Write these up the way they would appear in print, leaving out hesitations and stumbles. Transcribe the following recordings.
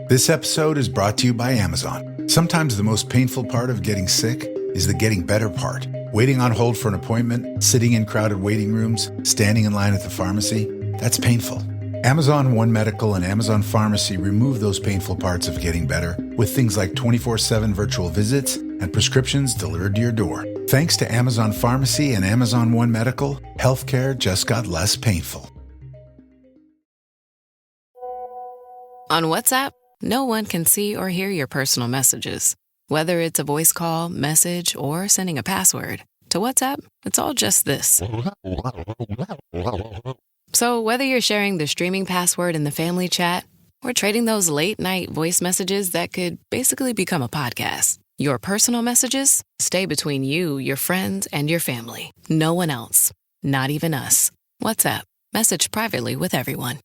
This episode is brought to you by Amazon. Sometimes the most painful part of getting sick is the getting better part. Waiting on hold for an appointment, sitting in crowded waiting rooms, standing in line at the pharmacy, that's painful. Amazon One Medical and Amazon Pharmacy remove those painful parts of getting better with things like 24/7 virtual visits and prescriptions delivered to your door. Thanks to Amazon Pharmacy and Amazon One Medical, healthcare just got less painful. On WhatsApp, no one can see or hear your personal messages. Whether it's a voice call, message, or sending a password. To WhatsApp, it's all just this. So whether you're sharing the streaming password in the family chat or trading those late-night voice messages that could basically become a podcast, your personal messages stay between you, your friends, and your family. No one else. Not even us. WhatsApp. Message privately with everyone.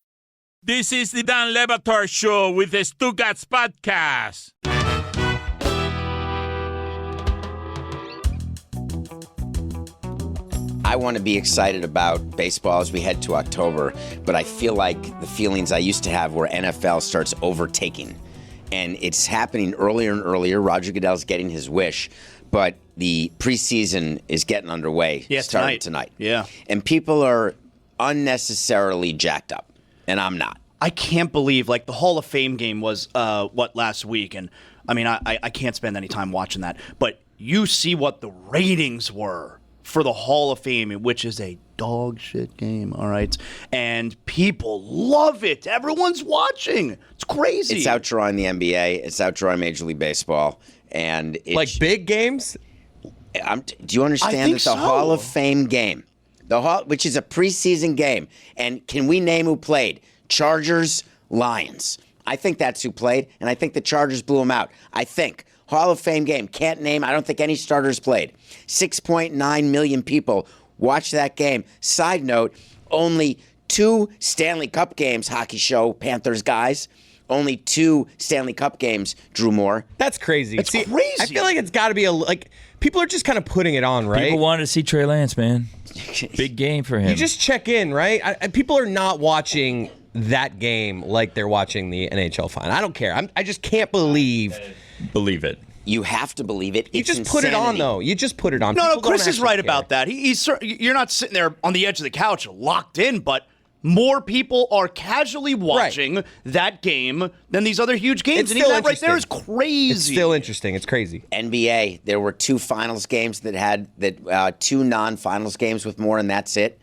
This is the Dan Batard Show with the Stugotz podcast. I want to be excited about baseball as we head to October, but I feel like the feelings I used to have where NFL starts overtaking. And it's happening earlier and earlier. Roger Goodell's getting his wish, but the preseason is getting underway. Yeah, starting tonight. Yeah. And people are unnecessarily jacked up, and I'm not. I can't believe, like, the Hall of Fame game was, last week? And, I mean, I can't spend any time watching that. But you see what the ratings were for the Hall of Fame, which is a dog shit game, all right? And people love it. Everyone's watching. It's crazy. It's outdrawing the NBA. It's outdrawing Major League Baseball. And it's, like big games? do you understand that the Hall of Fame game, which is a preseason game, and can we name who played? Chargers, Lions. I think that's who played, and I think the Chargers blew them out. I think. Hall of Fame game. Can't name. I don't think any starters played. 6.9 million people watched that game. Side note, only 2 Stanley Cup games, hockey show, Panthers guys. Only 2 Stanley Cup games drew more. That's crazy. It's crazy. I feel like it's got to be people are just kind of putting it on, right? People wanted to see Trey Lance, man. Big game for him. You just check in, right? People are not watching that game like they're watching the NHL final. I don't care. I just can't believe it. You have to believe it. You just put it on, though. You just put it on. No, Chris is right about that. You're not sitting there on the edge of the couch locked in, but more people are casually watching that game than these other huge games. And even that right there is crazy. It's still interesting. It's crazy. NBA, there were 2 finals games that had 2 non-finals games with more, and that's it.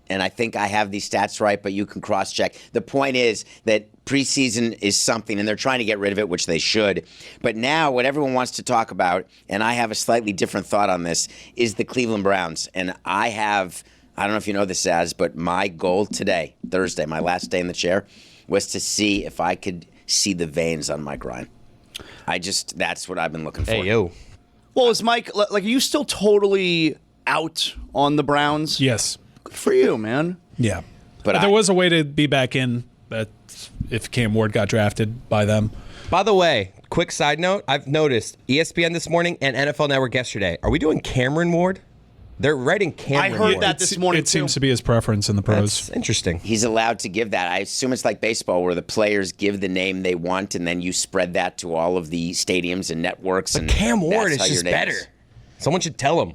And I think I have these stats right, but you can cross-check. The point is that preseason is something, and they're trying to get rid of it, which they should. But now what everyone wants to talk about, and I have a slightly different thought on this, is the Cleveland Browns. And I don't know if you know this, Az, but my goal today, Thursday, my last day in the chair, was to see if I could see the veins on Mike Ryan. That's what I've been looking for. Hey, yo. Well, is Mike, are you still totally out on the Browns? Yes. Good for you, man. Yeah. But there was a way to be back in that if Cam Ward got drafted by them. By the way, quick side note, I've noticed ESPN this morning and NFL Network yesterday. Are we doing Cameron Ward? They're writing Cameron Ward. I heard that this morning, It seems to be his preference in the pros. That's interesting. He's allowed to give that. I assume it's like baseball where the players give the name they want, and then you spread that to all of the stadiums and networks. But and Cam Ward is that's how just your name better. is. Someone should tell him.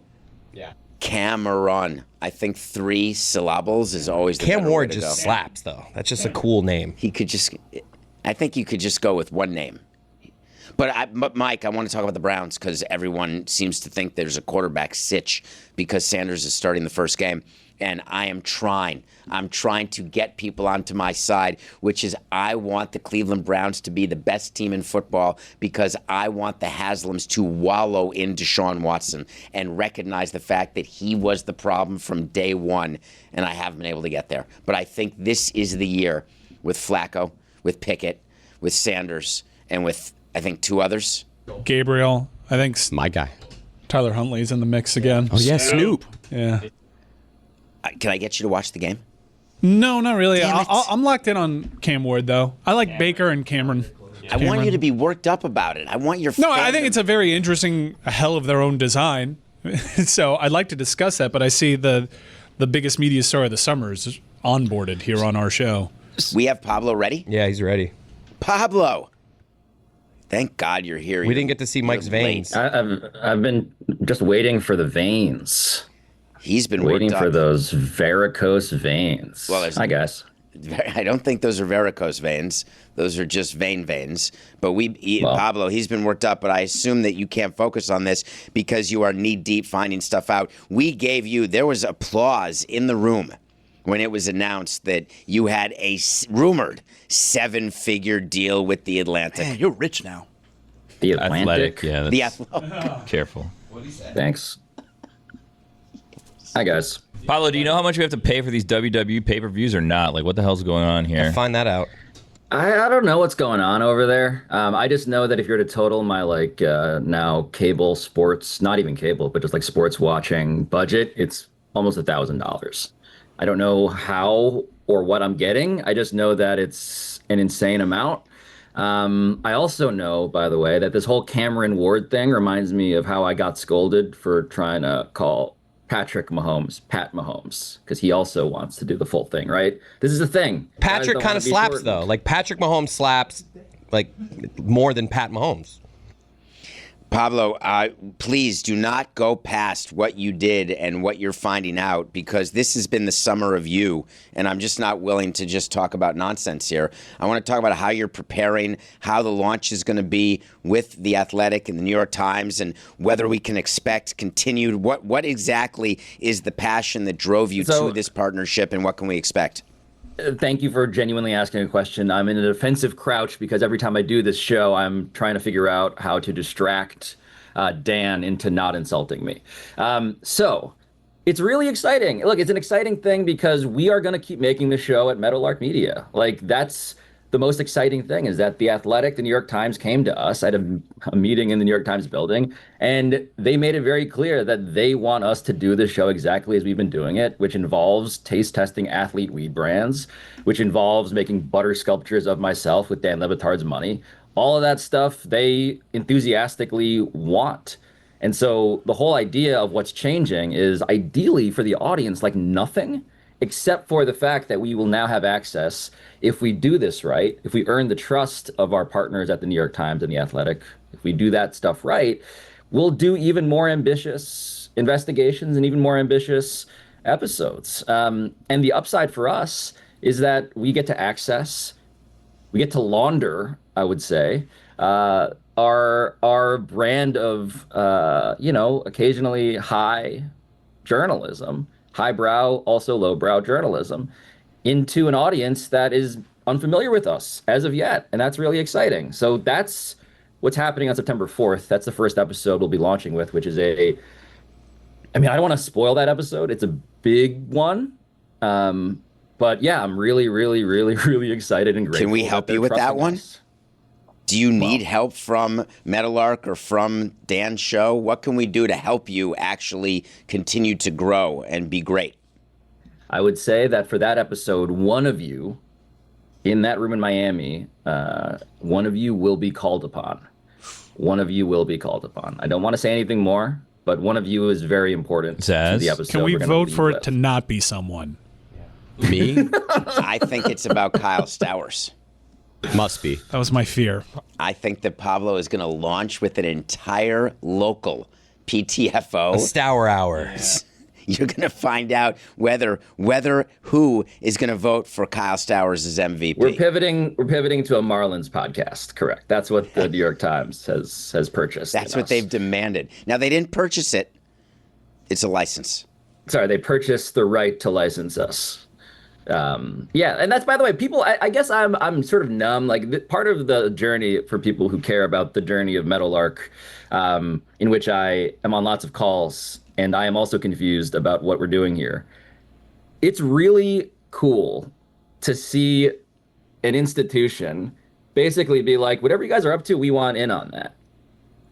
Yeah. Cameron. I think 3 syllables is always the Cam better Ward way to just go. slaps, though. That's just a cool name. I think you could just go with one name. But Mike, I want to talk about the Browns because everyone seems to think there's a quarterback sitch because Sanders is starting the first game. And I am trying. I'm trying to get people onto my side, which is I want the Cleveland Browns to be the best team in football because I want the Haslams to wallow in Deshaun Watson and recognize the fact that he was the problem from day one, and I haven't been able to get there. But I think this is the year with Flacco, with Pickett, with Sanders, and with, I think, 2 others. Gabriel, I think My guy. Tyler Huntley's in the mix again. Oh, yeah, Snoop. Yeah. Can I get you to watch the game? No, not really. Damn it. I'm locked in on Cam Ward, though. I like Baker and Cameron. I want you to be worked up about it. I want your No, I fandom. think it's a very interesting, a hell of their own design. So I'd like to discuss that, but I see the biggest media story of the summer is onboarded here on our show. We have Pablo ready? Yeah, he's ready. Pablo, Thank God you're here. We didn't get to see Mike's veins. I've been just waiting for the veins. He's been waiting worked for up. those varicose veins. Well, I guess. I don't think those are varicose veins. Those are just veins. But Pablo, he's been worked up, but I assume that you can't focus on this because you are knee-deep finding stuff out. There was applause in the room when it was announced that you had a rumored 7-figure deal with the Atlantic. Man, you're rich now. The Atlantic? Athletic, yeah. Careful. Thanks. Hi, guys. Pablo, do you know how much we have to pay for these WWE pay-per-views or not? Like, what the hell's going on here? Find that out. I don't know what's going on over there. I just know that if you're to total my now cable sports, not even cable, but just like sports watching budget, it's almost $1,000. I don't know how or what I'm getting. I just know that it's an insane amount. I also know, by the way, that this whole Cameron Ward thing reminds me of how I got scolded for trying to call Patrick Mahomes, Pat Mahomes, because he also wants to do the full thing, right? This is the thing. Patrick kind of slaps, though. Like, Patrick Mahomes slaps, like, more than Pat Mahomes. Pablo, please do not go past what you did and what you're finding out, because this has been the summer of you, and I'm just not willing to just talk about nonsense here. I want to talk about how you're preparing, how the launch is going to be with The Athletic and the New York Times, and whether we can expect continued. What exactly is the passion that drove you to this partnership, and what can we expect? Thank you for genuinely asking a question. I'm in a defensive crouch because every time I do this show, I'm trying to figure out how to distract Dan into not insulting me. So it's really exciting. Look, it's an exciting thing because we are going to keep making the show at Meadowlark Media. Like, that's the most exciting thing, is that The Athletic, the New York Times, came to us at a meeting in the New York Times building, and they made it very clear that they want us to do the show exactly as we've been doing it, which involves taste testing athlete weed brands, which involves making butter sculptures of myself with Dan Le Batard's money. All of that stuff they enthusiastically want. And so the whole idea of what's changing is ideally for the audience, like nothing, except for the fact that we will now have access, if we do this right, if we earn the trust of our partners at the New York Times and The Athletic, if we do that stuff right, we'll do even more ambitious investigations and even more ambitious episodes. And the upside for us is that we get to launder, I would say, our brand of, occasionally high journalism, highbrow, also lowbrow journalism, into an audience that is unfamiliar with us as of yet. And that's really exciting. So that's what's happening on September 4th. That's the first episode we'll be launching with, which is I don't want to spoil that episode. It's a big one. But yeah, I'm really, really, really, really excited and grateful. Can we help you with that one? Us. Do you need help from Meadowlark or from Dan's show? What can we do to help you actually continue to grow and be great? I would say that for that episode, one of you in that room in Miami, one of you will be called upon. One of you will be called upon. I don't want to say anything more, but one of you is very important to the episode. Can we vote for it to not be someone? Me? I think it's about Kyle Stowers. Must be. That was my fear. I think that Pablo is going to launch with an entire local PTFO. A Stour Hour. Yeah. You're going to find out whether who is going to vote for Kyle Stowers as MVP. We're pivoting to a Marlins podcast. Correct. That's what the New York Times has purchased. That's what they've demanded. Now, they didn't purchase it. It's a license. Sorry, they purchased the right to license us. Yeah, and that's, by the way, people, I guess I'm sort of numb. Like, part of the journey for people who care about the journey of Meadowlark, in which I am on lots of calls, and I am also confused about what we're doing here. It's really cool to see an institution basically be like, whatever you guys are up to, we want in on that.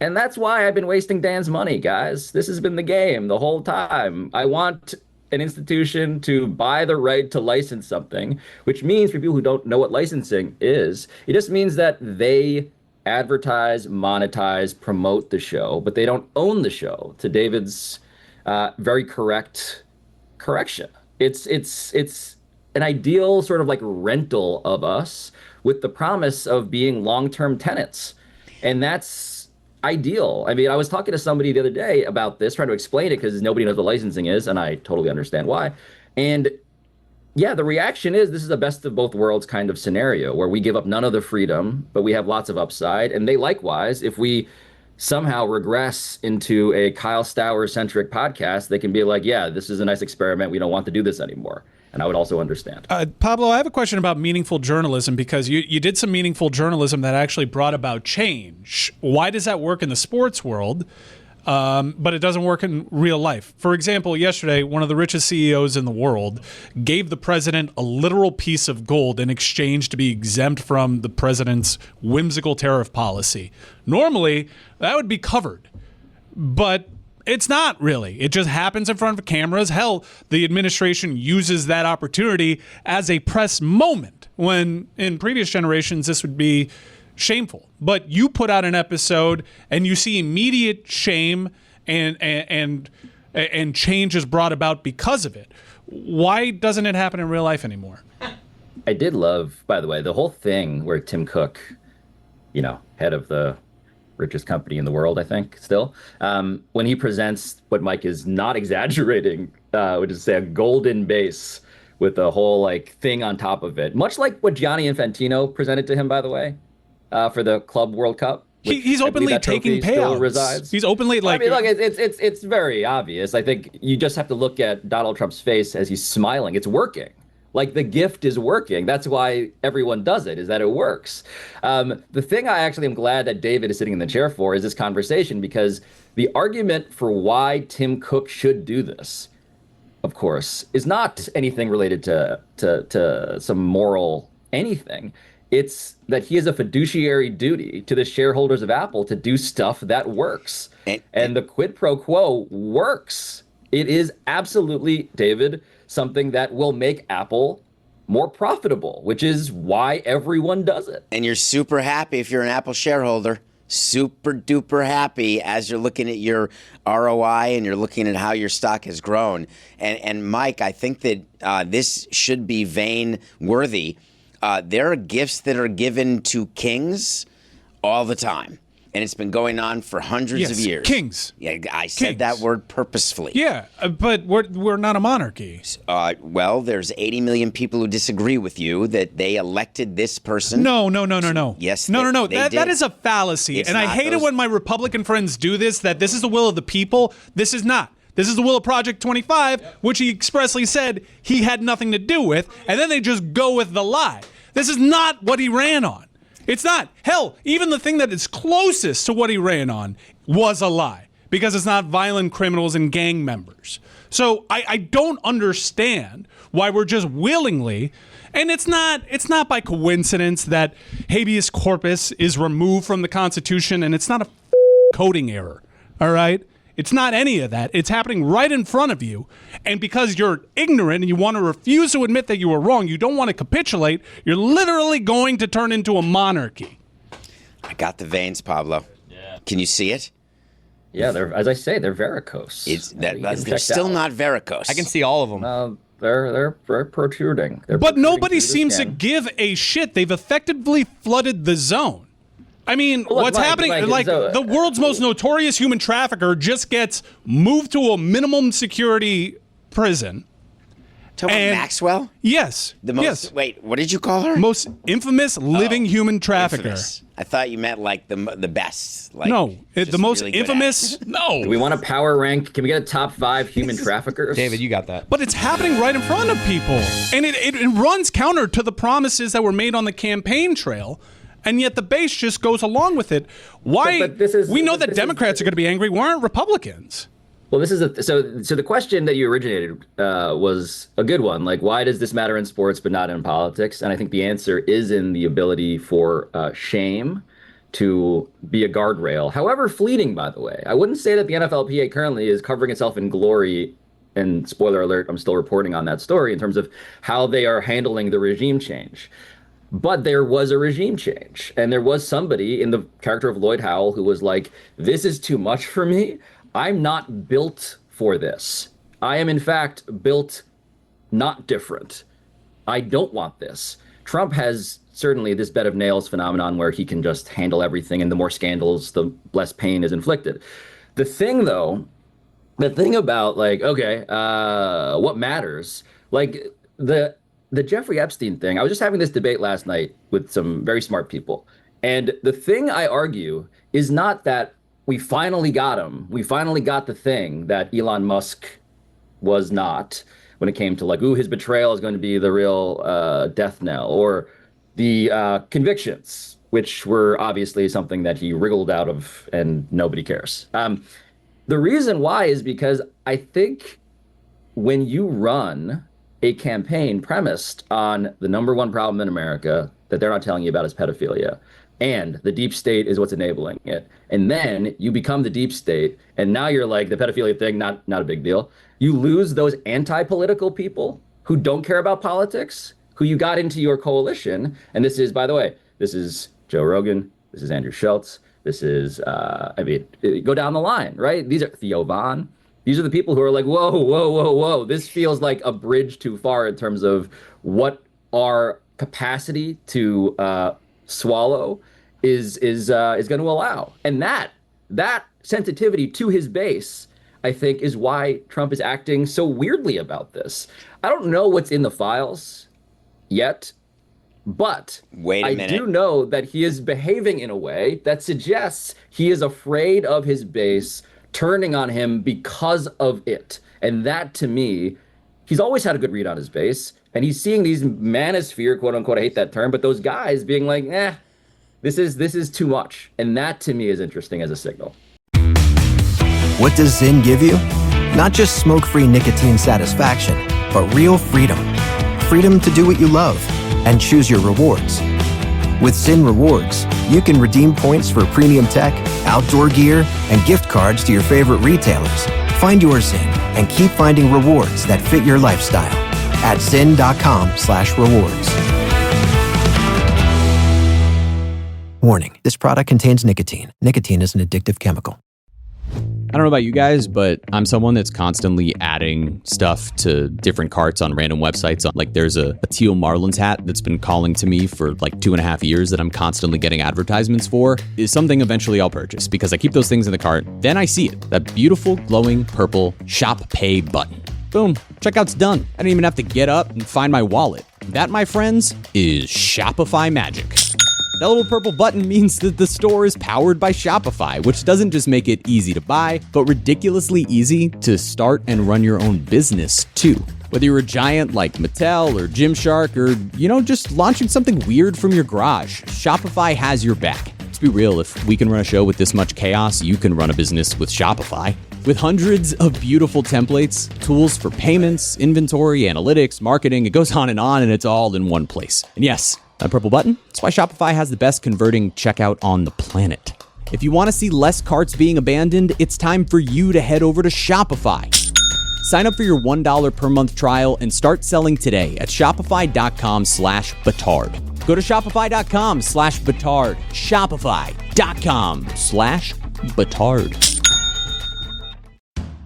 And that's why I've been wasting Dan's money, guys. This has been the game the whole time. I want an institution to buy the right to license something, which means, for people who don't know what licensing is, it just means that they advertise, monetize, promote the show, but they don't own the show, to David's very correct correction. It's an ideal sort of like rental of us with the promise of being long-term tenants. And that's ideal. I mean, I was talking to somebody the other day about this, trying to explain it because nobody knows what licensing is, and I totally understand why. And yeah, the reaction is this is a best of both worlds kind of scenario where we give up none of the freedom, but we have lots of upside. And they likewise, if we somehow regress into a Kyle Stauer-centric podcast, they can be like, yeah, this is a nice experiment. We don't want to do this anymore. And I would also understand. Pablo, I have a question about meaningful journalism because you did some meaningful journalism that actually brought about change. Why does that work in the sports world? But it doesn't work in real life. For example, yesterday, one of the richest CEOs in the world gave the president a literal piece of gold in exchange to be exempt from the president's whimsical tariff policy. Normally, that would be covered, but it's not really. It just happens in front of cameras. Hell, the administration uses that opportunity as a press moment when in previous generations this would be shameful. But you put out an episode and you see immediate shame and change is brought about because of it. Why doesn't it happen in real life anymore? I did love, by the way, the whole thing where Tim Cook, head of the richest company in the world, I think, still, when he presents what Mike is not exaggerating, which is say a golden base with a whole thing on top of it, much like what Gianni Infantino presented to him, by the way. For the Club World Cup. He's openly taking payouts. He's openly I mean, look, it's very obvious. I think you just have to look at Donald Trump's face as he's smiling. It's working. The gift is working. That's why everyone does it, is that it works. The thing I actually am glad that David is sitting in the chair for is this conversation, because the argument for why Tim Cook should do this, of course, is not anything related to some moral anything. It's that he has a fiduciary duty to the shareholders of Apple to do stuff that works. And the quid pro quo works. It is absolutely, David, something that will make Apple more profitable, which is why everyone does it. And you're super happy if you're an Apple shareholder. Super duper happy as you're looking at your ROI and you're looking at how your stock has grown. And Mike, I think that this should be Vane worthy. There are gifts that are given to kings all the time. And it's been going on for hundreds of years. Kings. Yeah, I said that word purposefully. Yeah, but we're not a monarchy. Well, there's 80 million people who disagree with you that they elected this person. No. Yes. No. That is a fallacy. And I hate it when my Republican friends do this, that this is the will of the people. This is not. This is the will of Project 25, which he expressly said he had nothing to do with, and then they just go with the lie. This is not what he ran on. It's not. Hell, even the thing that is closest to what he ran on was a lie, because it's not violent criminals and gang members. So I don't understand why we're just willingly, and it's not by coincidence that habeas corpus is removed from the Constitution, and it's not a coding error, all right? It's not any of that. It's happening right in front of you. And because you're ignorant and you want to refuse to admit that you were wrong, you don't want to capitulate, you're literally going to turn into a monarchy. I got the veins, Pablo. Yeah. Can you see it? Yeah, as I say, they're varicose. They're still not varicose. I can see all of them. They're protruding. But nobody seems to give a shit. They've effectively flooded the zone. I mean, what's happening? The world's most notorious human trafficker just gets moved to a minimum security prison. Talking about Maxwell? Yes. Wait, what did you call her? Most infamous living human trafficker. Infamous. I thought you meant the best. No, the most really infamous. No. Do we want a power rank? Can we get a top 5 human traffickers? David, you got that. But it's happening right in front of people, and it runs counter to the promises that were made on the campaign trail. And yet the base just goes along with it. Why? We know that Democrats are going to be angry. Why aren't Republicans? Well, this is so the question that you originated was a good one. Why does this matter in sports but not in politics? And I think the answer is in the ability for shame to be a guardrail, however fleeting, by the way. I wouldn't say that the NFLPA currently is covering itself in glory. And spoiler alert, I'm still reporting on that story in terms of how they are handling the regime change. But there was a regime change, and there was somebody in the character of Lloyd Howell who was like, this is too much for me. I'm not built for this. I am, in fact, built not different. I don't want this. Trump has certainly this bed of nails phenomenon where he can just handle everything, and the more scandals, the less pain is inflicted. The thing about like, okay, what matters? Like the Jeffrey Epstein thing. I was just having this debate last night with some very smart people. And the thing I argue is not that we finally got him. We finally got the thing that Elon Musk was not, when it came to like, ooh, his betrayal is going to be the real death knell, or the convictions, which were obviously something that he wriggled out of and nobody cares. The reason why is because I think when you run a campaign premised on the number one problem in America that they're not telling you about is pedophilia, and the deep state is what's enabling it, and then you become the deep state, and now you're like, the pedophilia thing, not a big deal. You lose those anti-political people who don't care about politics, who you got into your coalition. And this is, by the way, this is Joe Rogan, this is Andrew Schultz, this is, go down the line, right? These are Theo Von. These are the people who are like, whoa. This feels like a bridge too far in terms of what our capacity to swallow is going to allow. And that sensitivity to his base, I think, is why Trump is acting so weirdly about this. I don't know what's in the files yet, but I do know that he is behaving in a way that suggests he is afraid of his base turning on him because of it. And that, to me, he's always had a good read on his base, and he's seeing these manosphere, quote unquote, I hate that term, but those guys being like, this is too much. And that, to me, is interesting as a signal. What does Zyn give you? Not just smoke-free nicotine satisfaction, but real freedom. Freedom to do what you love and choose your rewards. With Zyn Rewards, you can redeem points for premium tech, outdoor gear, and gift cards to your favorite retailers. Find your Zyn and keep finding rewards that fit your lifestyle at zyn.com/rewards. Warning, this product contains nicotine. Nicotine is an addictive chemical. I don't know about you guys, but I'm someone that's constantly adding stuff to different carts on random websites. Like there's a teal Marlins hat that's been calling to me for like 2.5 years that I'm constantly getting advertisements for. Is something eventually I'll purchase because I keep those things in the cart. Then I see it, that beautiful glowing purple shop pay button. Boom, checkout's done. I didn't even have to get up and find my wallet. That, my friends, is Shopify magic. That little purple button means that the store is powered by Shopify, which doesn't just make it easy to buy, but ridiculously easy to start and run your own business too. Whether you're a giant like Mattel or Gymshark or, just launching something weird from your garage, Shopify has your back. Let's be real, if we can run a show with this much chaos, you can run a business with Shopify. With hundreds of beautiful templates, tools for payments, inventory, analytics, marketing, it goes on, and it's all in one place. And yes, that purple button, that's why Shopify has the best converting checkout on the planet. If you want to see less carts being abandoned, it's time for you to head over to Shopify. Sign up for your $1 per month trial and start selling today at shopify.com/Batard. Go to shopify.com/Batard. Shopify.com/Batard.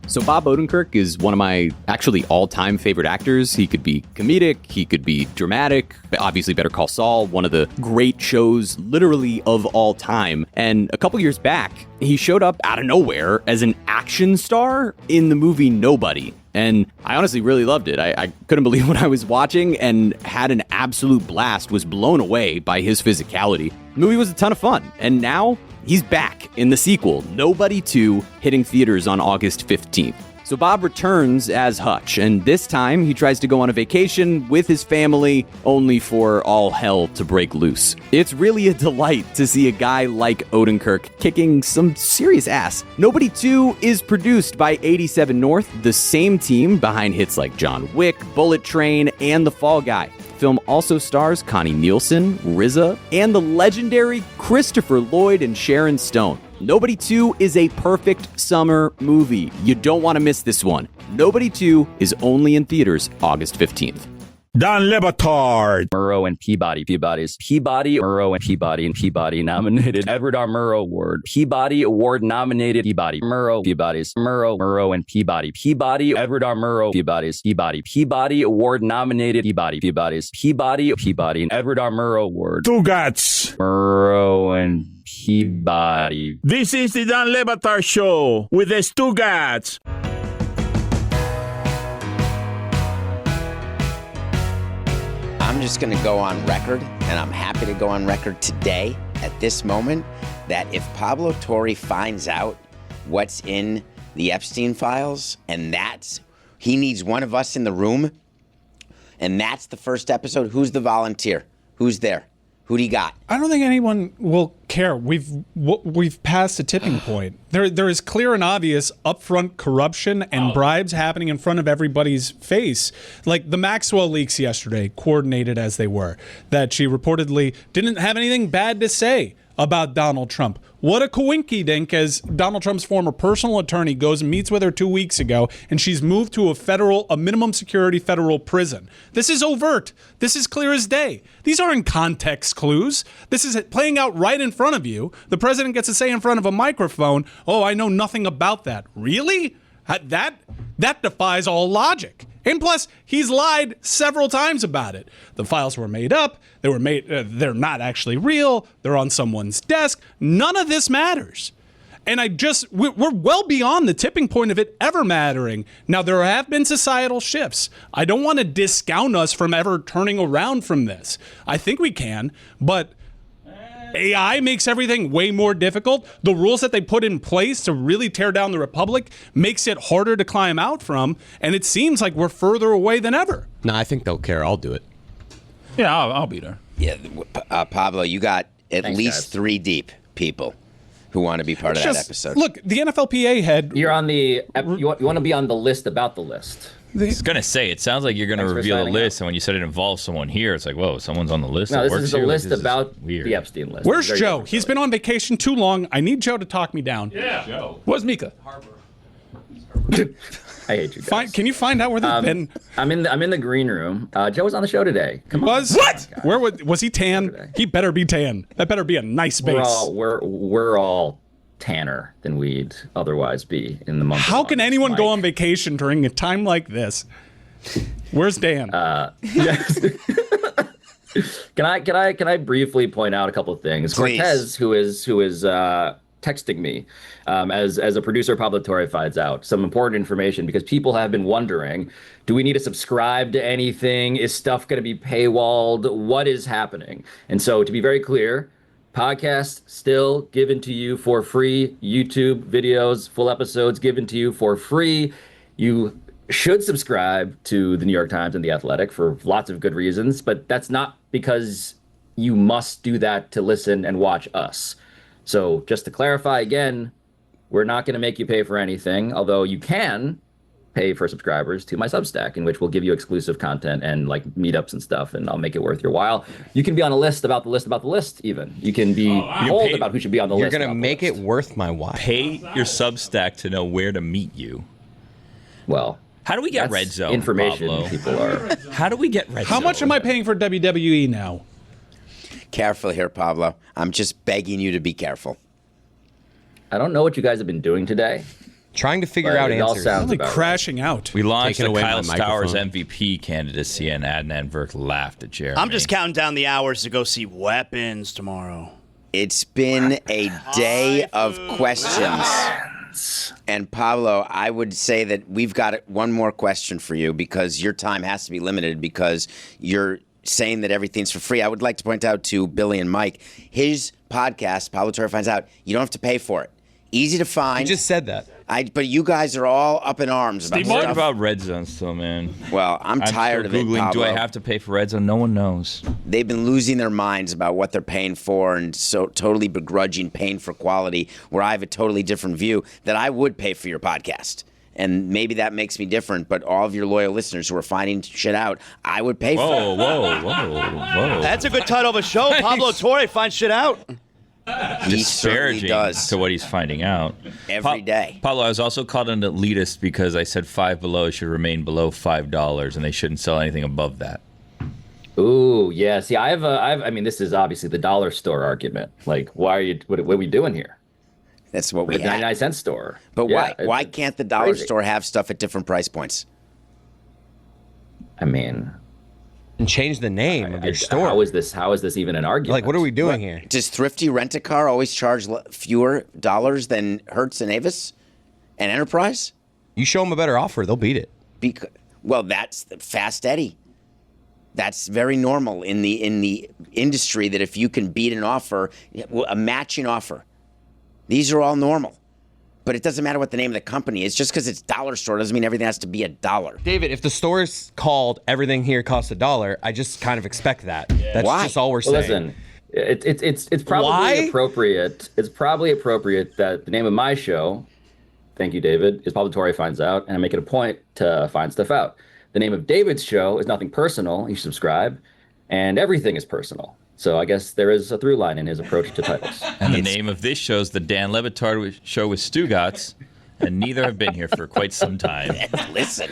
So Bob Odenkirk is one of my actually all-time favorite actors. He could be comedic, he could be dramatic, obviously Better Call Saul, one of the great shows literally of all time. And a couple years back, he showed up out of nowhere as an action star in the movie Nobody. And I honestly really loved it. I couldn't believe what I was watching and had an absolute blast, was blown away by his physicality. The movie was a ton of fun. And now he's back in the sequel, Nobody 2, hitting theaters on August 15th. So Bob returns as Hutch, and this time he tries to go on a vacation with his family, only for all hell to break loose. It's really a delight to see a guy like Odenkirk kicking some serious ass. Nobody 2 is produced by 87 North, the same team behind hits like John Wick, Bullet Train, and The Fall Guy. The film also stars Connie Nielsen, RZA, and the legendary Christopher Lloyd and Sharon Stone. Nobody 2 is a perfect summer movie. You don't want to miss this one. Nobody 2 is only in theaters August 15th. Dan Batard. Murrow and Peabody. Peabody, Murrow and Peabody nominated Edward R. Murrow Award. Peabody Award nominated Peabody. Peabody's. Murrow and Peabody. Peabody, Edward R. Murrow, Peabody Award nominated Peabody's. Peabody, and Edward R. Murrow Award. Stugotz. Murrow and Peabody. This is the Dan Batard Show with the Stugotz. I'm just going to go on record, and I'm happy to go on record today at this moment, that if Pablo Torre finds out what's in the Epstein files, and he needs one of us in the room, and that's the first episode, who's the volunteer? Who's there? Who do you got? I don't think anyone will care. We've passed a tipping point. There is clear and obvious upfront corruption and bribes happening in front of everybody's face. Like the Maxwell leaks yesterday, coordinated as they were, that she reportedly didn't have anything bad to say about Donald Trump. What a coinkydink, as Donald Trump's former personal attorney goes and meets with her 2 weeks ago, and she's moved to a minimum security federal prison. This is overt. This is clear as day. These aren't context clues. This is playing out right in front of you. The president gets to say in front of a microphone, "Oh, I know nothing about that." Really? That defies all logic. And plus, he's lied several times about it. The files were made up. They're not actually real. They're on someone's desk. None of this matters. And we're well beyond the tipping point of it ever mattering. Now, there have been societal shifts. I don't want to discount us from ever turning around from this. I think we can, but AI makes everything way more difficult. The rules that they put in place to really tear down the republic makes it harder to climb out from, and it seems like we're further away than ever. No, I think they'll care. I'll do it. Yeah, I'll be there. Yeah, Pablo, you got at Thanks, least guys. 3 deep people who want to be part of that episode. Look, the NFLPA head. You're on the. You want to be on the list about the list. I was going to say, it sounds like you're going to Thanks for reveal a signing list, and when you said it involves someone here, it's like, whoa, someone's on the list. No, that this works is the here? Like, list this is about weird. the Epstein list. Where's Very Joe? different He's story. been on vacation too long. I need Joe to talk me down. Yeah, Joe. Where's Mika? I hate you guys. Can you find out where they've been? I'm in the green room. Joe was on the show today. Come on. What? Where was he tan? He better be tan. That better be a nice base. We're all tanner than we'd otherwise be in the month. How of can August, anyone go Mike. on vacation during a time like this? Where's Dan? Yes. Can I briefly point out a couple of things? Please. Cortez, who is texting me as a producer, Pablo Torre Finds Out some important information, because people have been wondering, do we need to subscribe to anything? Is stuff going to be paywalled? What is happening? And so, to be very clear, podcast still given to you for free. YouTube videos, full episodes given to you for free. You should subscribe to the New York Times and The Athletic for lots of good reasons, but that's not because you must do that to listen and watch us. So just to clarify again, we're not going to make you pay for anything, although you can pay for subscribers to my Substack, in which we'll give you exclusive content and like meetups and stuff, and I'll make it worth your while. You can be on a list about the list about the list, even. You can be told about who should be on the list. You're going to make it worth my while. Pay your Substack to know where to meet you. Well, how do we get that's Red Zone, information Pablo? people are. How do we get Red Zone? How much am I paying for WWE now? Careful here, Pablo. I'm just begging you to be careful. I don't know what you guys have been doing today. Trying to figure But out it all answers. sounds Probably about right. crashing out. We launched Taking the away Kyle my Stowers microphone. MVP candidacy, and Adnan Virk laughed at Jeremy. I'm just counting down the hours to go see Weapons tomorrow. It's been a day of questions. And Pablo, I would say that we've got one more question for you, because your time has to be limited, because you're saying that everything's for free. I would like to point out to Billy and Mike, his podcast, Pablo Torre Finds Out, you don't have to pay for it. Easy to find. You just said that. But you guys are all up in arms about What stuff. about Red Zone still, man? Well, I'm tired still of it, Googling, Pablo. do I have to pay for Red Zone? No one knows. They've been losing their minds about what they're paying for, and so totally begrudging paying for quality, where I have a totally different view that I would pay for your podcast. And maybe that makes me different, but all of your loyal listeners who are finding shit out, I would pay for. Whoa. That's a good title of a show. Pablo Torre finds shit out. He certainly Disparaging does. to what he's finding out. Every day. Pablo, I was also called an elitist because I said Five Below should remain below $5, and they shouldn't sell anything above that. Ooh, yeah. See, I mean, this is obviously the dollar store argument. Like, what are we doing here? That's what we The have. 99-cent store. But Yeah, why can't the dollar crazy. store have stuff at different price points? I mean, And change the name of your store. How is this even an argument? Like, what are we doing here? Does Thrifty Rent-A-Car always charge fewer dollars than Hertz and Avis and Enterprise? You show them a better offer, they'll beat it. Well, that's Fast Eddie. That's very normal in the industry, that if you can beat an offer, a matching offer, these are all normal. But it doesn't matter what the name of the company is. Just because it's dollar store doesn't mean everything has to be $1. David, if the store's called Everything Here Costs $1, I just kind of expect that. That's Why? just all we're Well, saying. listen, it's probably Why? appropriate. It's probably appropriate that the name of my show, thank you, David, is Pablo Torre Finds Out, and I make it a point to find stuff out. The name of David's show is Nothing Personal. You should subscribe, and everything is personal. So I guess there is a through line in his approach to titles. And the name of this show is the Dan Le Batard Show with Stugotz, and neither have been here for quite some time. Listen,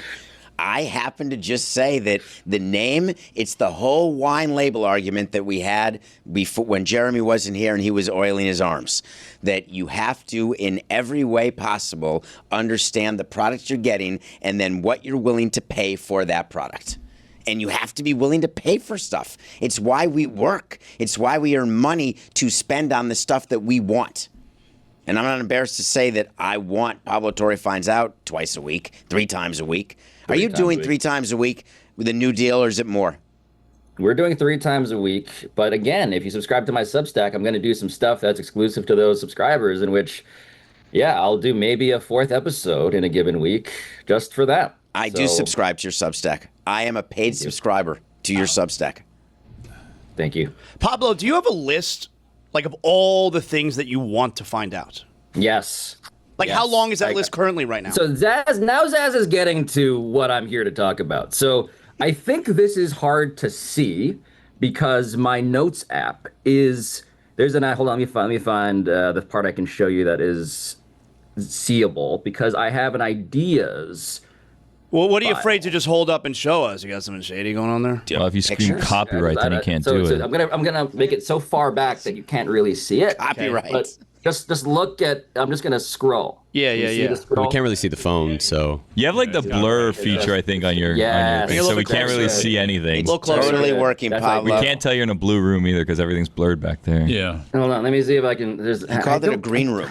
I happen to just say that the name, it's the whole wine label argument that we had before when Jeremy wasn't here and he was oiling his arms. That you have to, in every way possible, understand the product you're getting and then what you're willing to pay for that product. And you have to be willing to pay for stuff. It's why we work. It's why we earn money to spend on the stuff that we want. And I'm not embarrassed to say that I want Pablo Torre Finds Out twice a week, 3 times a week. Are you doing 3 times a week with a new deal, or is it more? We're doing 3 times a week. But again, if you subscribe to my Substack, I'm going to do some stuff that's exclusive to those subscribers, in which, yeah, I'll do maybe a 4th episode in a given week just for that. I do subscribe to your Substack. I am a paid subscriber to your Substack. Thank you. Pablo, do you have a list, like, of all the things that you want to find out? Yes. Like, how long is that list currently right now? So Zaz is getting to what I'm here to talk about. So I think this is hard to see because my notes app is hold on, let me find the part I can show you that is seeable, because I have an ideas. Well, what are you afraid to just hold up and show us? You got something shady going on there? Well, if you scream copyright, then you can't do it. I'm gonna make it so far back that you can't really see it. Copyright. But just look at. I'm just gonna scroll. Yeah. We can't really see the phone, so you have like the blur feeture, I think, on your thing, so we can't really see anything. Totally working, Pablo. We can't tell you're in a blue room either because everything's blurred back there. Yeah. Hold on, let me see if I can. You called it a green room.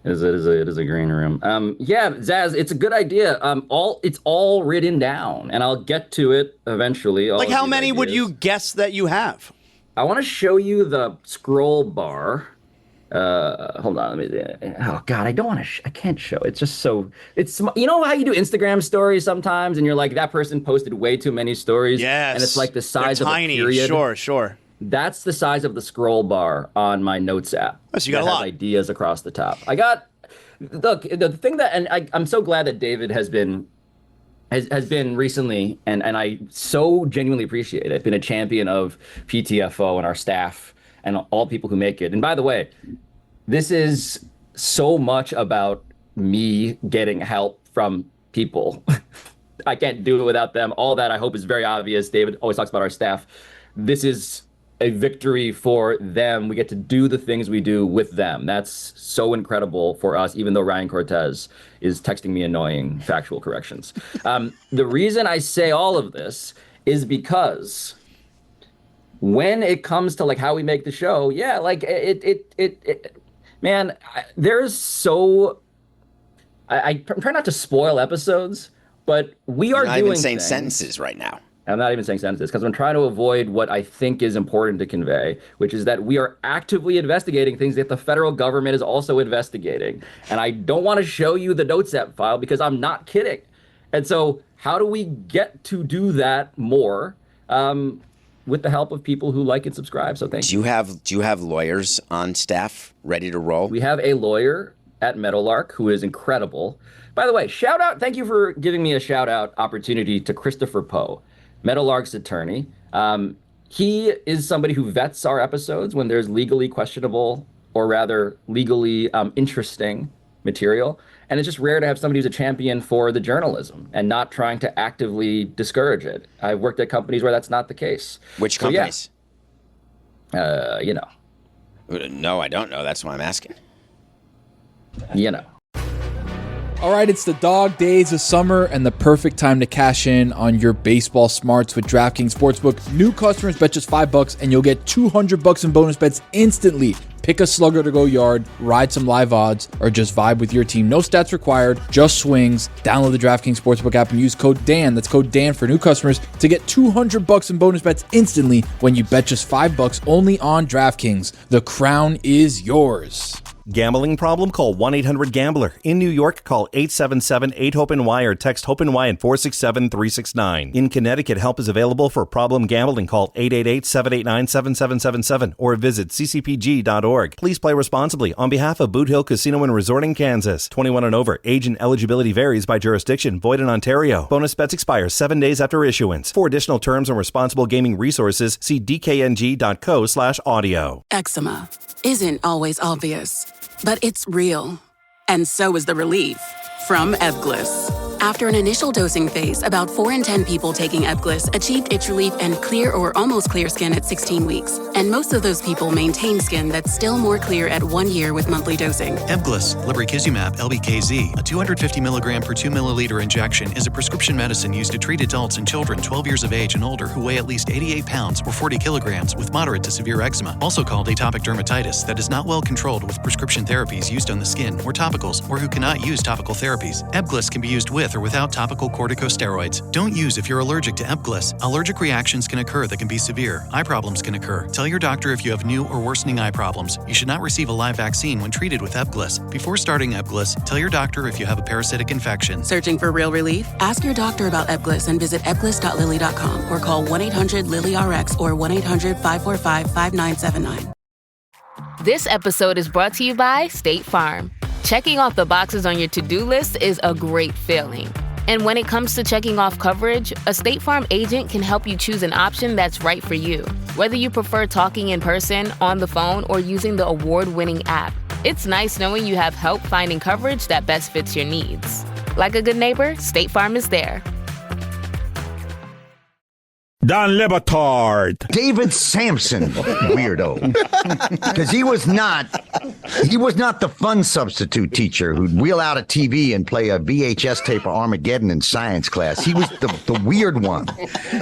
It is a green room. Yeah, Zaz, it's a good idea. It's all written down, and I'll get to it eventually. Like, how many would you guess that you have? I want to show you the scroll bar. Hold on, let me. Oh God, I don't want to. I can't show. It's just so. It's you know how you do Instagram stories sometimes, and you're like, that person posted way too many stories. Yes. And it's like the size They're of tiny. a period. Sure. That's the size of the scroll bar on my notes app. Oh, so you got that a has lot. ideas across the top. Look, the thing that, and I'm so glad that David has been recently, and I so genuinely appreciate it. I've been a champion of PTFO and our staff and all people who make it. And by the way, this is so much about me getting help from people. I can't do it without them. All that I hope is very obvious. David always talks about our staff. This is a victory for them. We get to do the things we do with them. That's so incredible for us, even though Ryan Cortez is texting me annoying factual corrections. The reason I say all of this is because when it comes to like how we make the show, yeah, like man, there's so I try not to spoil episodes, but we are You're not doing even saying things. sentences right now. I'm not even saying sentences because I'm trying to avoid what I think is important to convey, which is that we are actively investigating things that the federal government is also investigating. And I don't want to show you the Notes app file because I'm not kidding. And so how do we get to do that more with the help of people who like and subscribe? So thank you. Do you have lawyers on staff ready to roll? We have a lawyer at Meadowlark who is incredible. By the way, shout out, thank you for giving me a shout out opportunity to Christopher Poe, Meadowlark's attorney. He is somebody who vets our episodes when there's legally questionable, or rather legally interesting material. And it's just rare to have somebody who's a champion for the journalism and not trying to actively discourage it. I've worked at companies where that's not the case. Which companies? You know. No, I don't know. That's why I'm asking. You know. All right, it's the dog days of summer and the perfect time to cash in on your baseball smarts with DraftKings Sportsbook. New customers bet just $5 and you'll get $200 in bonus bets instantly. Pick a slugger to go yard, ride some live odds, or just vibe with your team. No stats required, just swings. Download the DraftKings Sportsbook app and use code DAN. That's code DAN for new customers to get $200 in bonus bets instantly when you bet just $5 only on DraftKings. The crown is yours. Gambling problem? Call 1-800-GAMBLER. In New York, call 877-8-HOPE-NY or text HOPE-NY at 467-369. In Connecticut, help is available for problem gambling. Call 888-789-7777 or visit ccpg.org. Please play responsibly on behalf of Boot Hill Casino and Resort in Kansas. 21 and over. Age and eligibility varies by jurisdiction. Void in Ontario. Bonus bets expire 7 days after issuance. For additional terms and responsible gaming resources, see dkng.co/audio. Eczema isn't always obvious, but it's real. And so is the relief from Ebglyss. After an initial dosing phase, about 4 in 10 people taking Ebglyss achieved itch relief and clear or almost clear skin at 16 weeks. And most of those people maintain skin that's still more clear at 1 year with monthly dosing. Ebglyss, lebrikizumab, LBKZ, a 250 milligram per 2 milliliter injection, is a prescription medicine used to treat adults and children 12 years of age and older who weigh at least 88 pounds or 40 kilograms with moderate to severe eczema, also called atopic dermatitis, that is not well controlled with prescription therapies used on the skin or topicals, or who cannot use topical therapies. Ebglyss can be used with or without topical corticosteroids. Don't use if you're allergic to Ebglyss. Allergic reactions can occur that can be severe. Eye problems can occur. Tell your doctor if you have new or worsening eye problems. You should not receive a live vaccine when treated with Ebglyss. Before starting Ebglyss, tell your doctor if you have a parasitic infection. Searching for real relief? Ask your doctor about Ebglyss and visit ebglyss.lilly.com or call 1-800-LILY-RX or 1-800-545-5979. This episode is brought to you by State Farm. Checking off the boxes on your to-do list is a great feeling. And when it comes to checking off coverage, a State Farm agent can help you choose an option that's right for you. Whether you prefer talking in person, on the phone, or using the award-winning app, it's nice knowing you have help finding coverage that best fits your needs. Like a good neighbor, State Farm is there. Dan Le Batard. David Sampson, weirdo. Because he was not the fun substitute teacher who'd wheel out a TV and play a VHS tape of Armageddon in science class. He was the weird one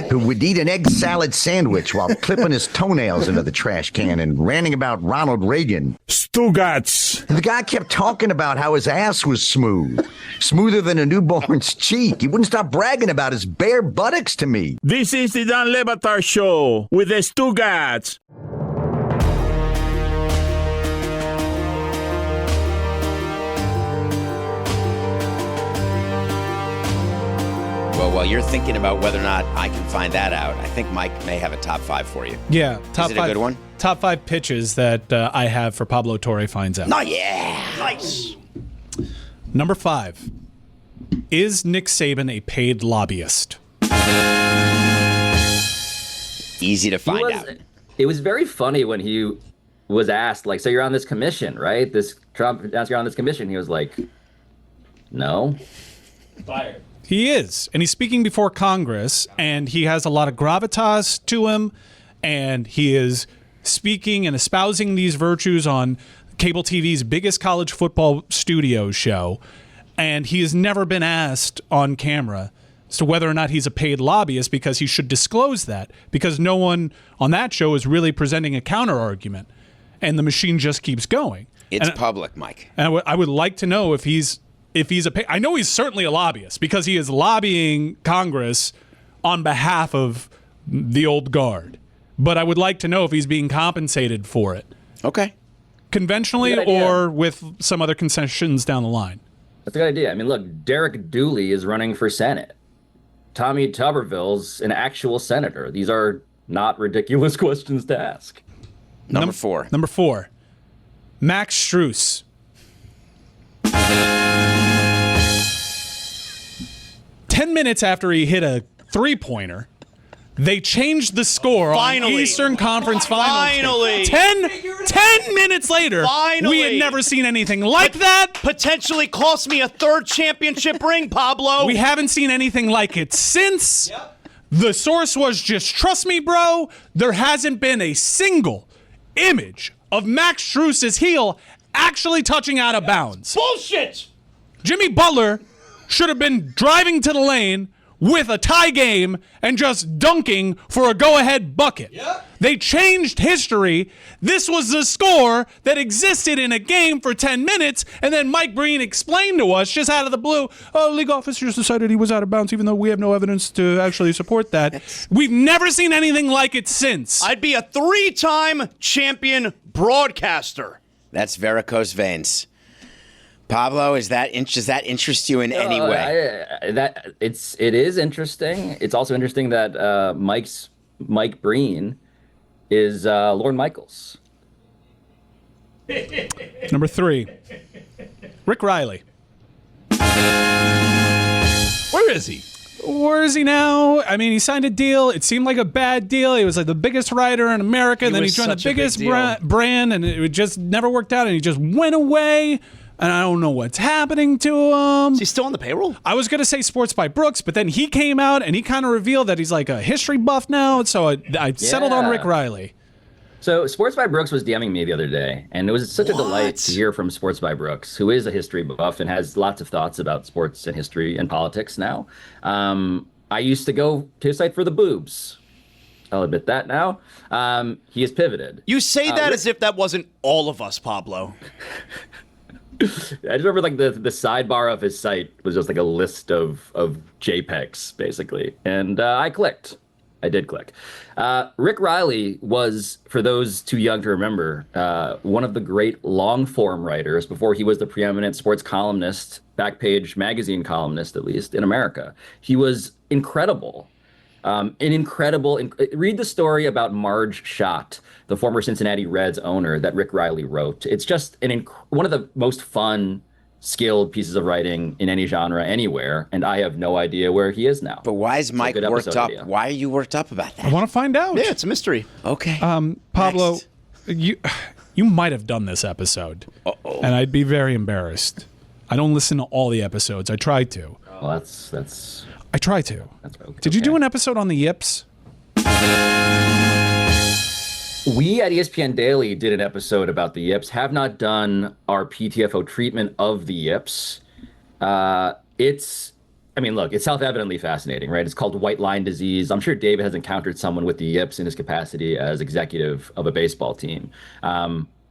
who would eat an egg salad sandwich while clipping his toenails into the trash can and ranting about Ronald Reagan. Stugotz. And the guy kept talking about how his ass was smooth, smoother than a newborn's cheek. He wouldn't stop bragging about his bare buttocks to me. This is the Dan Le Batard Show with the Stugotz. Well, while you're thinking about whether or not I can find that out, I think Mike may have a top 5 for you. Yeah, top is it 5. A good one? Top 5 pitches that I have for Pablo Torre Finds Out. Oh, yeah. Nice. Number 5. Is Nick Saban a paid lobbyist? Easy to find out. It was very funny when he was asked, like, so you're on this commission, right? This Trump asked, you're on this commission. He was like, no. Fired. He is. And he's speaking before Congress, and he has a lot of gravitas to him, and he is speaking and espousing these virtues on cable TV's biggest college football studio show, and he has never been asked on camera as to whether or not he's a paid lobbyist, because he should disclose that, because no one on that show is really presenting a counter argument, and the machine just keeps going. It's public, Mike. And I would like to know if he's a I know he's certainly a lobbyist, because he is lobbying Congress on behalf of the old guard. But I would like to know if he's being compensated for it. Okay. Conventionally or with some other concessions down the line. That's a good idea. I mean, look, Derek Dooley is running for Senate. Tommy Tuberville's an actual senator. These are not ridiculous questions to ask. Number 4. Number 4. Max Strus. 10 minutes after he hit a three-pointer, They changed the score on Eastern Conference Finals. 10 minutes later, we had never seen anything like that. Potentially cost me a third championship ring, Pablo. We haven't seen anything like it since. Yep. The source was just, trust me, bro, there hasn't been a single image of Max Strus's heel actually touching out of bounds. Bullshit! Jimmy Butler should have been driving to the lane with a tie game and just dunking for a go-ahead bucket. Yep. They changed history. This was the score that existed in a game for 10 minutes, and then Mike Breen explained to us, just out of the blue, league officers decided he was out of bounds, even though we have no evidence to actually support that. We've never seen anything like it since. I'd be a 3-time champion broadcaster. That's varicose veins. Pablo, does that interest you in any way? It is interesting. It's also interesting that Mike Breen is Lorne Michaels. Number 3, Rick Riley. Where is he? Where is he now? I mean, he signed a deal. It seemed like a bad deal. He was like the biggest writer in America, and then he joined the biggest brand, and it just never worked out, and he just went away. And I don't know what's happening to him. Is he still on the payroll? I was going to say Sports by Brooks, but then he came out and he kind of revealed that he's like a history buff now. So I settled on Rick Riley. So Sports by Brooks was DMing me the other day, and it was such a delight to hear from Sports by Brooks, who is a history buff and has lots of thoughts about sports and history and politics now. I used to go to his site for the boobs. I'll admit that now. He has pivoted. You say that as if that wasn't all of us, Pablo. I just remember like the sidebar of his site was just like a list of JPEGs basically, and I clicked. I did click. Rick Riley was, for those too young to remember, one of the great long form writers before he was the preeminent sports columnist, Backpage magazine columnist at least in America. He was incredible. Read the story about Marge Schott, the former Cincinnati Reds owner that Rick Riley wrote. It's just one of the most fun, skilled pieces of writing in any genre anywhere, and I have no idea where he is now. But why is Mike worked up? Why are you worked up about that? I want to find out. Yeah, it's a mystery. Okay. Pablo, you might have done this episode, and I'd be very embarrassed. I don't listen to all the episodes. I try to. Well, that's. I try to. That's okay. Did you do an episode on the Yips? We at ESPN Daily did an episode about the Yips. Have not done our PTFO treatment of the Yips. It's self-evidently fascinating, right? It's called white line disease. I'm sure David has encountered someone with the Yips in his capacity as executive of a baseball team.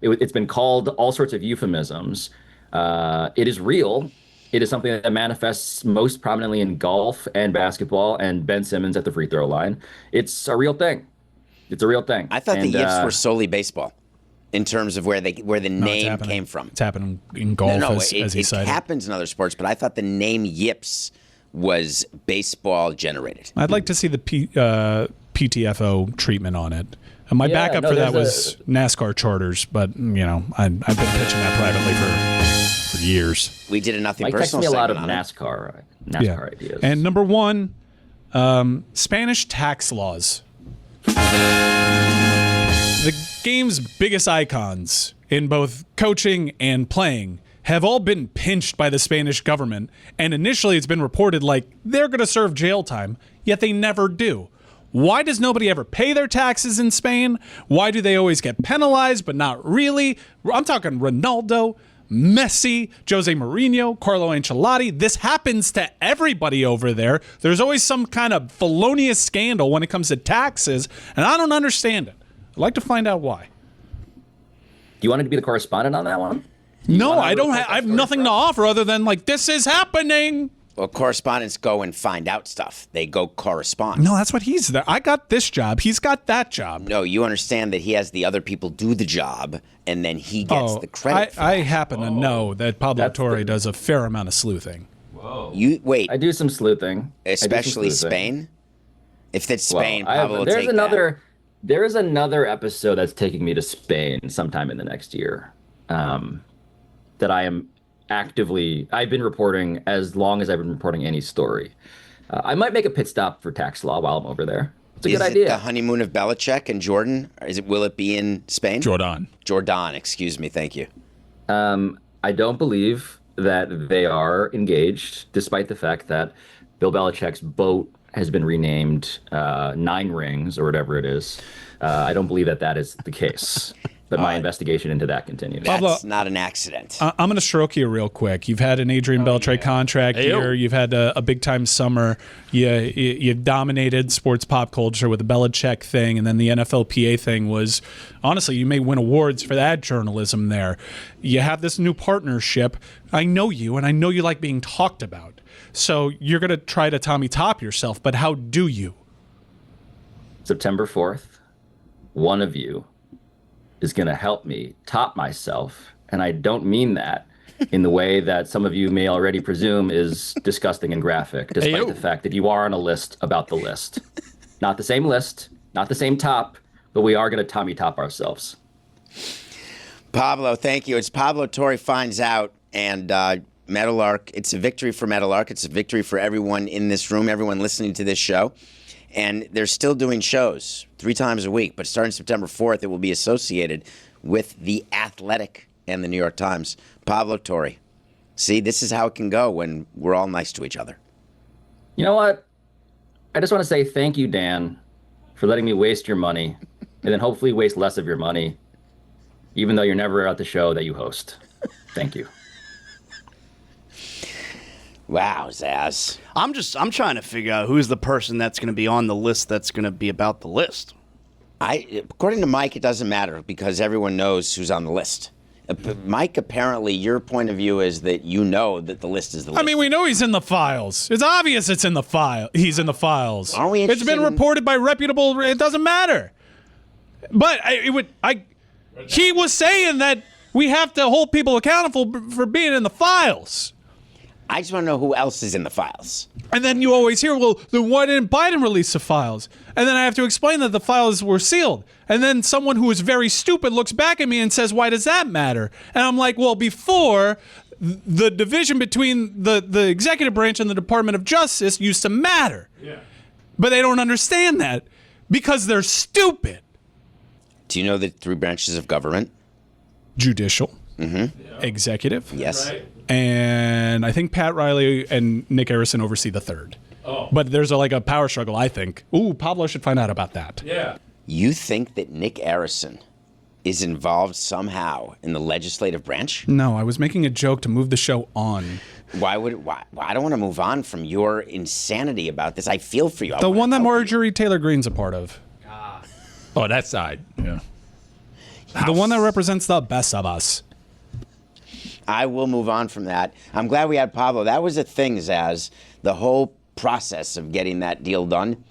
It's been called all sorts of euphemisms. It is real. It is something that manifests most prominently in golf and basketball and Ben Simmons at the free throw line. It's a real thing. It's a real thing. I thought the Yips were solely baseball in terms of where the name came from. It's happening in golf as he cited. It happens in other sports, but I thought the name Yips was baseball generated. I'd like to see the PTFO treatment on it. And my backup for that was NASCAR charters, but I've been pitching that privately for years. We did a nothing Mike personal. Texted me a lot of NASCAR ideas. And number 1, Spanish tax laws. The game's biggest icons in both coaching and playing have all been pinched by the Spanish government, and initially it's been reported like they're going to serve jail time, yet they never do. Why does nobody ever pay their taxes in Spain? Why do they always get penalized, but not really? I'm talking Ronaldo, Messi, Jose Mourinho, Carlo Ancelotti. This happens to everybody over there. There's always some kind of felonious scandal when it comes to taxes, and I don't understand it. I'd like to find out why. Do you want to be the correspondent on that one? No, I don't. I have nothing to offer other than this is happening. Well, correspondents go and find out stuff. They go correspond. No, that's what he's there. I got this job. He's got that job. No, you understand that he has the other people do the job, and then he gets the credit. I happen to know that Pablo Torre does a fair amount of sleuthing. Whoa. You wait. I do some sleuthing, especially Spain. If it's Spain, Pablo will take that. There is another episode that's taking me to Spain sometime in the next year. That I am I've been reporting as long as I've been reporting any story. I might make a pit stop for tax law while I'm over there. It's a good Is it idea. the honeymoon of Belichick and Jordan? Or will it be in Spain? Jordan, excuse me. Thank you. I don't believe that they are engaged, despite the fact that Bill Belichick's boat has been renamed 9 Rings or whatever it is. I don't believe that is the case. But my investigation into that continues. That's not an accident. I'm going to stroke you real quick. You've had an Adrian Beltre contract year. You've had a big-time summer. You've dominated sports pop culture with the Belichick thing, and then the NFLPA thing was, honestly, you may win awards for that journalism there. You have this new partnership. I know you, and I know you like being talked about. So you're going to try to Tommy Top yourself, but how do you? September 4th, one of you is going to help me top myself. And I don't mean that in the way that some of you may already presume is disgusting and graphic, despite the fact that you are on a list about the list. Not the same list, not the same top, but we are going to Tommy Top ourselves. Pablo, thank you. It's Pablo Torre Finds Out, and Meadowlark. It's a victory for Meadowlark. It's a victory for everyone in this room, everyone listening to this show. And they're still doing shows 3 times a week, but starting September 4th, it will be associated with The Athletic and the New York Times. Pablo Torre. See, this is how it can go when we're all nice to each other. You know what? I just want to say thank you, Dan, for letting me waste your money, and then hopefully waste less of your money, even though you're never at the show that you host. Thank you. Wow, Zaz. I'm trying to figure out who's the person that's going to be on the list that's going to be about the list. According to Mike, it doesn't matter because everyone knows who's on the list. Mike, apparently, your point of view is that you know that the list is the list. I mean, we know he's in the files. It's obvious it's in the file. He's in the files. Aren't we It's been reported by reputable. It doesn't matter. But he was saying that we have to hold people accountable for being in the files. I just want to know who else is in the files. And then you always hear, well, then why didn't Biden release the files? And then I have to explain that the files were sealed. And then someone who is very stupid looks back at me and says, why does that matter? And I'm like, well, before, the division between the executive branch and the Department of Justice used to matter. Yeah. But they don't understand that because they're stupid. Do you know the 3 branches of government? Judicial. Executive. Yes. Right. And I think Pat Riley and Nick Harrison oversee the 3rd. Oh. But there's a power struggle, I think. Ooh, Pablo should find out about that. Yeah. You think that Nick Harrison is involved somehow in the legislative branch? No, I was making a joke to move the show on. Why? I don't want to move on from your insanity about this. I feel for you. The one that Marjorie Taylor Greene's a part of. Oh, that side. Yeah. The one that represents the best of us. I will move on from that. I'm glad we had Pablo. That was a thing, Zaz. The whole process of getting that deal done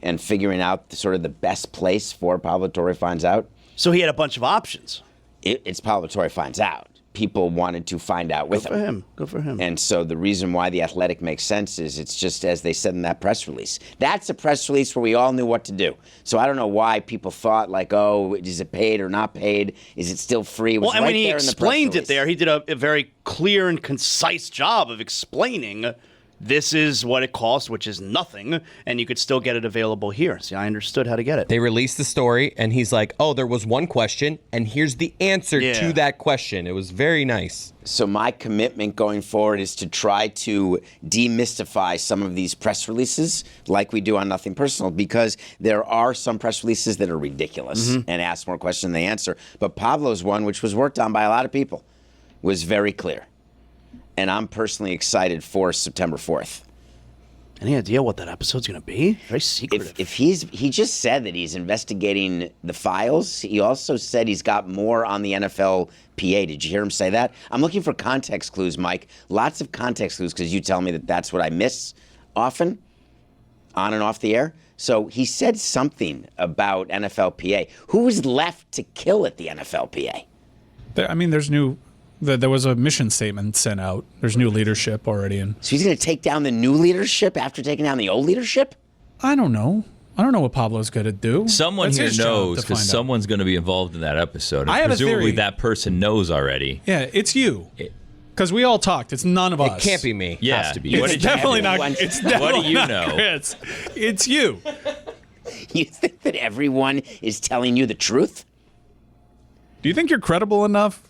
and figuring out sort of the best place for Pablo Torre Finds Out. So he had a bunch of options. It's Pablo Torre Finds Out. People wanted to find out with him. Good for him. And so the reason why The Athletic makes sense is it's just as they said in that press release. That's a press release where we all knew what to do. So I don't know why people thought oh, is it paid or not paid? Is it still free? It was Well, and when he there in the press explained it release. there, he did a very clear and concise job of explaining this is what it costs, which is nothing, and you could still get it available here. See, I understood how to get it. They released the story, and he's like, oh, there was one question, and here's the answer to that question. It was very nice. So my commitment going forward is to try to demystify some of these press releases like we do on Nothing Personal, because there are some press releases that are ridiculous and ask more questions than they answer. But Pablo's one, which was worked on by a lot of people, was very clear. And I'm personally excited for September 4th. Any idea what that episode's going to be? Very secretive. If he just said that he's investigating the files. He also said he's got more on the NFLPA. Did you hear him say that? I'm looking for context clues, Mike. Lots of context clues because you tell me that that's what I miss often on and off the air. So he said something about NFLPA. Who is left to kill at the NFLPA? There's new... There was a mission statement sent out. There's new leadership already in. So he's going to take down the new leadership after taking down the old leadership? I don't know. I don't know what Pablo's going to do. Someone That's here his job knows to because find out. someone's going to be involved in that episode. And I have a presumably theory. that person knows already. Yeah, it's you. Because we all talked. It's none of us. It can't be me. Yeah. Has to be. It's definitely not. It's definitely What do you not know? Chris. It's you. You think that everyone is telling you the truth? Do you think you're credible enough?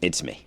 It's me.